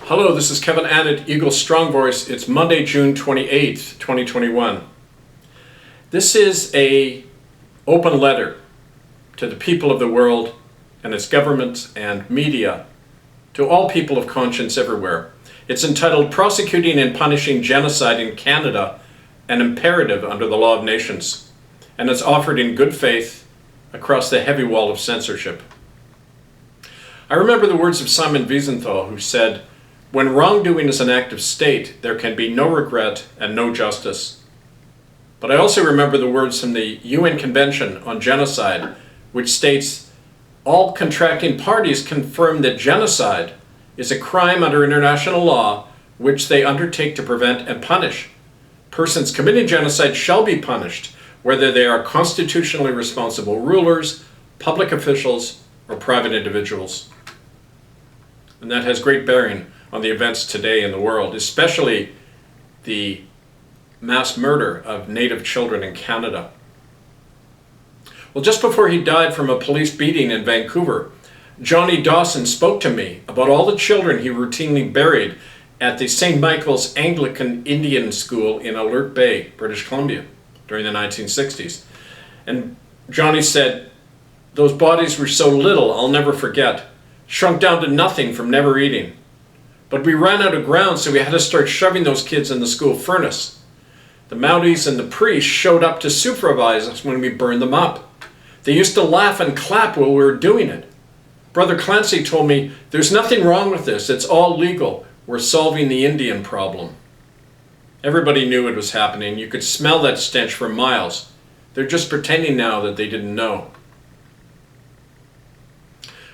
Hello, this is Kevin Annett, Eagle Strong Voice. It's Monday, June 28th, 2021. This is an open letter to the people of the world and its governments and media, to all people of conscience everywhere. It's entitled Prosecuting and Punishing Genocide in Canada, an Imperative under the Law of Nations, and it's offered in good faith across the heavy wall of censorship. I remember the words of Simon Wiesenthal, who said, "When wrongdoing is an act of state, there can be no regret and no justice." But I also remember the words from the UN Convention on Genocide, which states, "All contracting parties confirm that genocide is a crime under international law, which they undertake to prevent and punish. Persons committing genocide shall be punished, whether they are constitutionally responsible rulers, public officials, or private individuals." And that has great bearing on the events today in the world, especially the mass murder of Native children in Canada. Well, just before he died from a police beating in Vancouver, Johnny Dawson spoke to me about all the children he routinely buried at the St. Michael's Anglican Indian School in Alert Bay, British Columbia, during the 1960s. And Johnny said, "Those bodies were so little, I'll never forget. Shrunk down to nothing from never eating. But we ran out of ground, so we had to start shoving those kids in the school furnace. The Mounties and the priests showed up to supervise us when we burned them up. They used to laugh and clap while we were doing it. Brother Clancy told me, 'There's nothing wrong with this. It's all legal. We're solving the Indian problem.' Everybody knew it was happening. You could smell that stench for miles. They're just pretending now that they didn't know."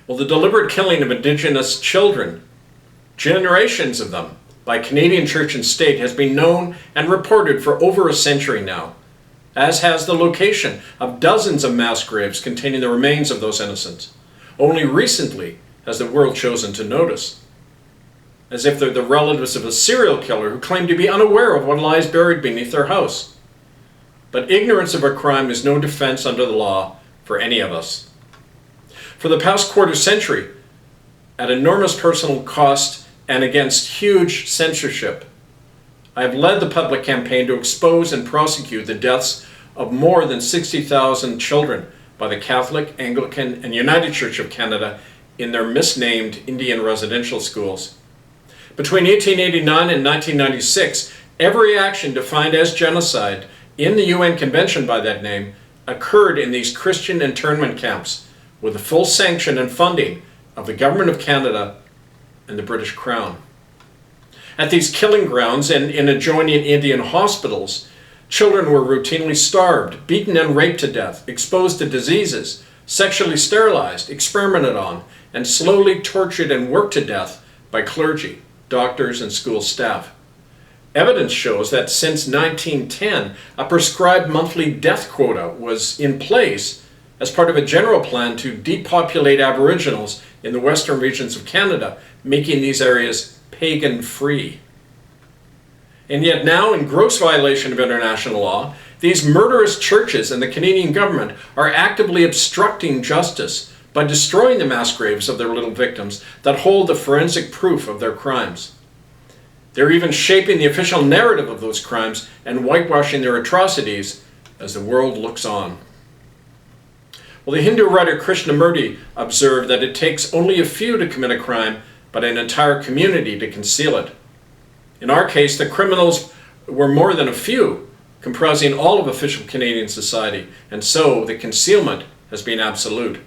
Well, the deliberate killing of Indigenous children, generations of them, by Canadian Church and State has been known and reported for over a century now, as has the location of dozens of mass graves containing the remains of those innocents. Only recently has the world chosen to notice, as if they're the relatives of a serial killer who claim to be unaware of what lies buried beneath their house. But ignorance of a crime is no defense under the law for any of us. For the past quarter century, at enormous personal cost and against huge censorship, I have led the public campaign to expose and prosecute the deaths of more than 60,000 children by the Catholic, Anglican, and United Church of Canada in their misnamed Indian residential schools. Between 1889 and 1996, every action defined as genocide in the UN Convention by that name occurred in these Christian internment camps, with the full sanction and funding of the Government of Canada and the British Crown. At these killing grounds and in adjoining Indian hospitals, children were routinely starved, beaten and raped to death, exposed to diseases, sexually sterilized, experimented on, and slowly tortured and worked to death by clergy, doctors, and school staff. Evidence shows that since 1910, a prescribed monthly death quota was in place as part of a general plan to depopulate Aboriginals in the western regions of Canada, making these areas pagan-free. And yet now, in gross violation of international law, these murderous churches and the Canadian government are actively obstructing justice by destroying the mass graves of their little victims that hold the forensic proof of their crimes. They're even shaping the official narrative of those crimes and whitewashing their atrocities as the world looks on. Well, the Hindu writer Krishnamurti observed that it takes only a few to commit a crime, but an entire community to conceal it. In our case, the criminals were more than a few, comprising all of official Canadian society, and so the concealment has been absolute.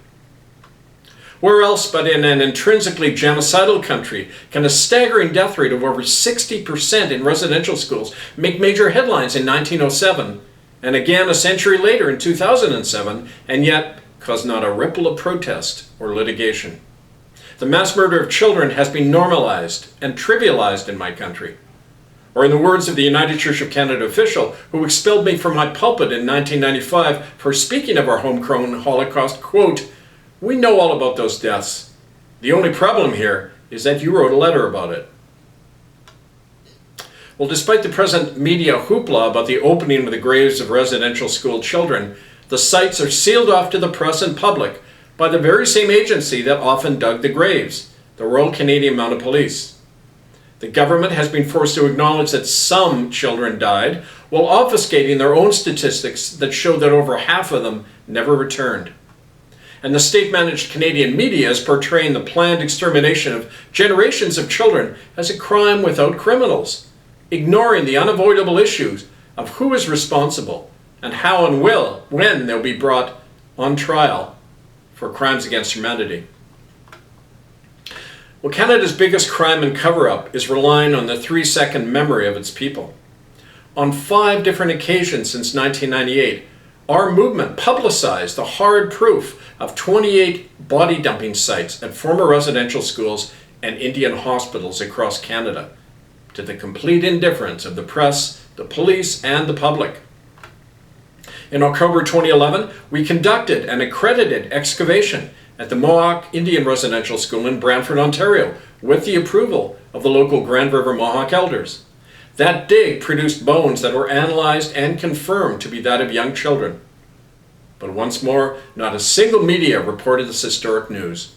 Where else but in an intrinsically genocidal country can a staggering death rate of over 60% in residential schools make major headlines in 1907, and again a century later in 2007, and yet cause not a ripple of protest or litigation? The mass murder of children has been normalized and trivialized in my country. Or in the words of the United Church of Canada official who expelled me from my pulpit in 1995 for speaking of our homegrown Holocaust, quote, "We know all about those deaths. The only problem here is that you wrote a letter about it." Well, despite the present media hoopla about the opening of the graves of residential school children, the sites are sealed off to the press and public by the very same agency that often dug the graves, the Royal Canadian Mounted Police. The government has been forced to acknowledge that some children died, while obfuscating their own statistics that show that over half of them never returned. And the state-managed Canadian media is portraying the planned extermination of generations of children as a crime without criminals, ignoring the unavoidable issues of who is responsible and how and when they'll be brought on trial for crimes against humanity. Well, Canada's biggest crime and cover-up is relying on the 3-second memory of its people. On 5 different occasions since 1998, our movement publicized the hard proof of 28 body dumping sites at former residential schools and Indian hospitals across Canada, to the complete indifference of the press, the police, and the public. In October 2011, we conducted an accredited excavation at the Mohawk Indian Residential School in Brantford, Ontario, with the approval of the local Grand River Mohawk elders. That dig produced bones that were analyzed and confirmed to be that of young children. But once more, not a single media reported this historic news.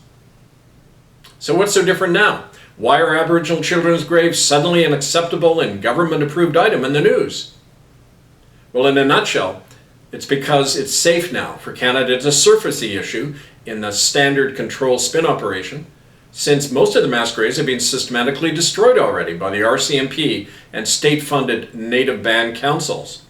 So what's so different now? Why are Aboriginal children's graves suddenly an acceptable and government-approved item in the news? Well, in a nutshell, it's because it's safe now for Canada to surface the issue in the standard control spin operation, since most of the mass graves have been systematically destroyed already by the RCMP and state-funded native band councils.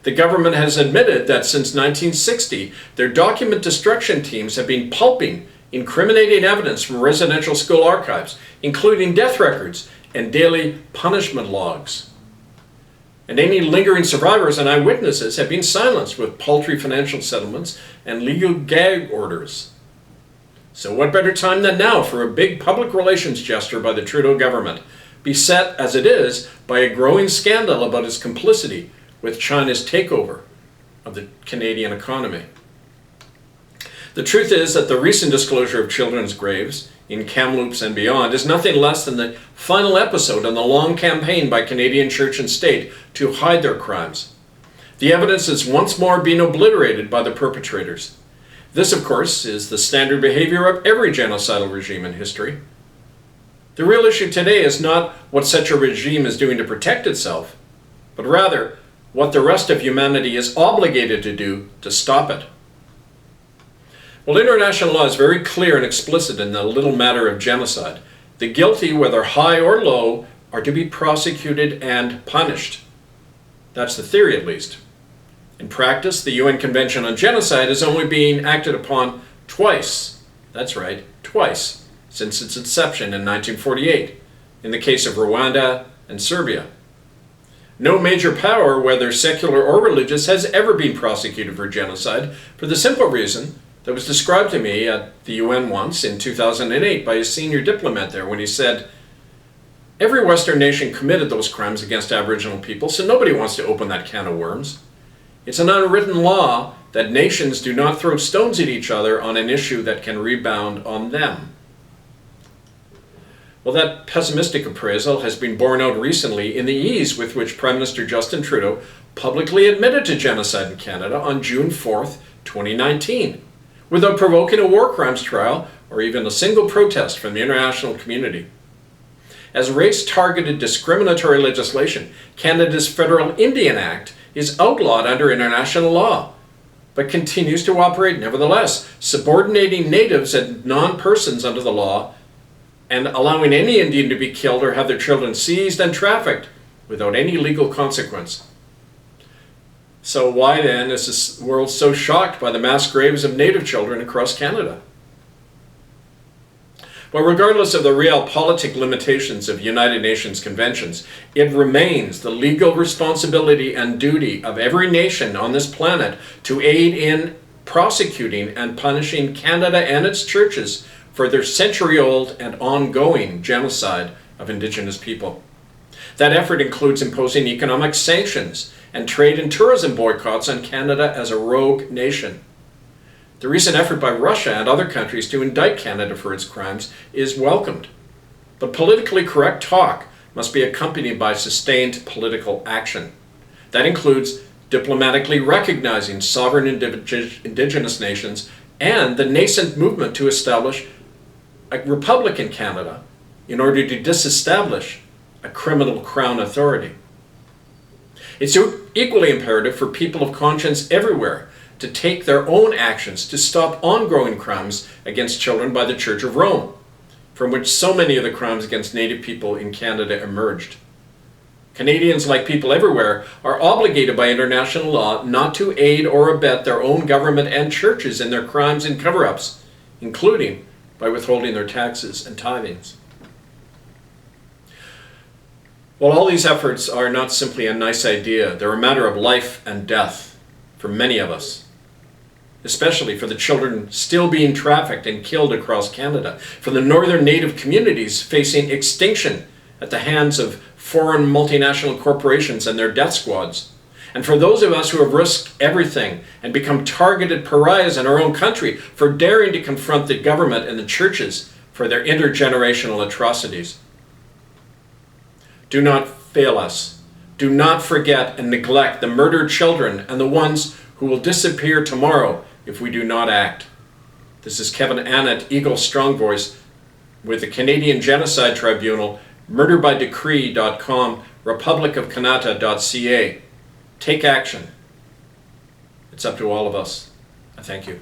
The government has admitted that since 1960, their document destruction teams have been pulping incriminating evidence from residential school archives, including death records and daily punishment logs. And any lingering survivors and eyewitnesses have been silenced with paltry financial settlements and legal gag orders. So what better time than now for a big public relations gesture by the Trudeau government, beset as it is by a growing scandal about its complicity with China's takeover of the Canadian economy. The truth is that the recent disclosure of children's graves in Kamloops and beyond is nothing less than the final episode in the long campaign by Canadian church and state to hide their crimes. The evidence is once more being obliterated by the perpetrators. This, of course, is the standard behavior of every genocidal regime in history. The real issue today is not what such a regime is doing to protect itself, but rather what the rest of humanity is obligated to do to stop it. Well, international law is very clear and explicit in the little matter of genocide. The guilty, whether high or low, are to be prosecuted and punished. That's the theory, at least. In practice, the UN Convention on Genocide is only being acted upon twice. That's right, twice, since its inception in 1948, in the case of Rwanda and Serbia. No major power, whether secular or religious, has ever been prosecuted for genocide for the simple reason that was described to me at the UN once in 2008 by a senior diplomat there when he said, "Every Western nation committed those crimes against Aboriginal people, so nobody wants to open that can of worms. It's an unwritten law that nations do not throw stones at each other on an issue that can rebound on them." Well, that pessimistic appraisal has been borne out recently in the ease with which Prime Minister Justin Trudeau publicly admitted to genocide in Canada on June 4th, 2019, without provoking a war crimes trial or even a single protest from the international community. As race-targeted discriminatory legislation, Canada's Federal Indian Act is outlawed under international law, but continues to operate nevertheless, subordinating natives and non-persons under the law and allowing any Indian to be killed or have their children seized and trafficked without any legal consequence. So why then is the world so shocked by the mass graves of Native children across Canada? Well, regardless of the realpolitik limitations of United Nations conventions, it remains the legal responsibility and duty of every nation on this planet to aid in prosecuting and punishing Canada and its churches for their century-old and ongoing genocide of Indigenous people. That effort includes imposing economic sanctions and trade and tourism boycotts on Canada as a rogue nation. The recent effort by Russia and other countries to indict Canada for its crimes is welcomed. But politically correct talk must be accompanied by sustained political action. That includes diplomatically recognizing sovereign Indigenous nations and the nascent movement to establish a republic in Canada in order to disestablish a criminal crown authority. It's equally imperative for people of conscience everywhere to take their own actions to stop ongoing crimes against children by the Church of Rome, from which so many of the crimes against Native people in Canada emerged. Canadians, like people everywhere, are obligated by international law not to aid or abet their own government and churches in their crimes and cover-ups, including by withholding their taxes and tithings. While all these efforts are not simply a nice idea, they're a matter of life and death for many of us, especially for the children still being trafficked and killed across Canada, for the northern Native communities facing extinction at the hands of foreign multinational corporations and their death squads, and for those of us who have risked everything and become targeted pariahs in our own country for daring to confront the government and the churches for their intergenerational atrocities. Do not fail us. Do not forget and neglect the murdered children and the ones who will disappear tomorrow if we do not act. This is Kevin Annett, Eagle Strong Voice, with the Canadian Genocide Tribunal, murderbydecree.com, republicofcanada.ca. Take action. It's up to all of us. I thank you.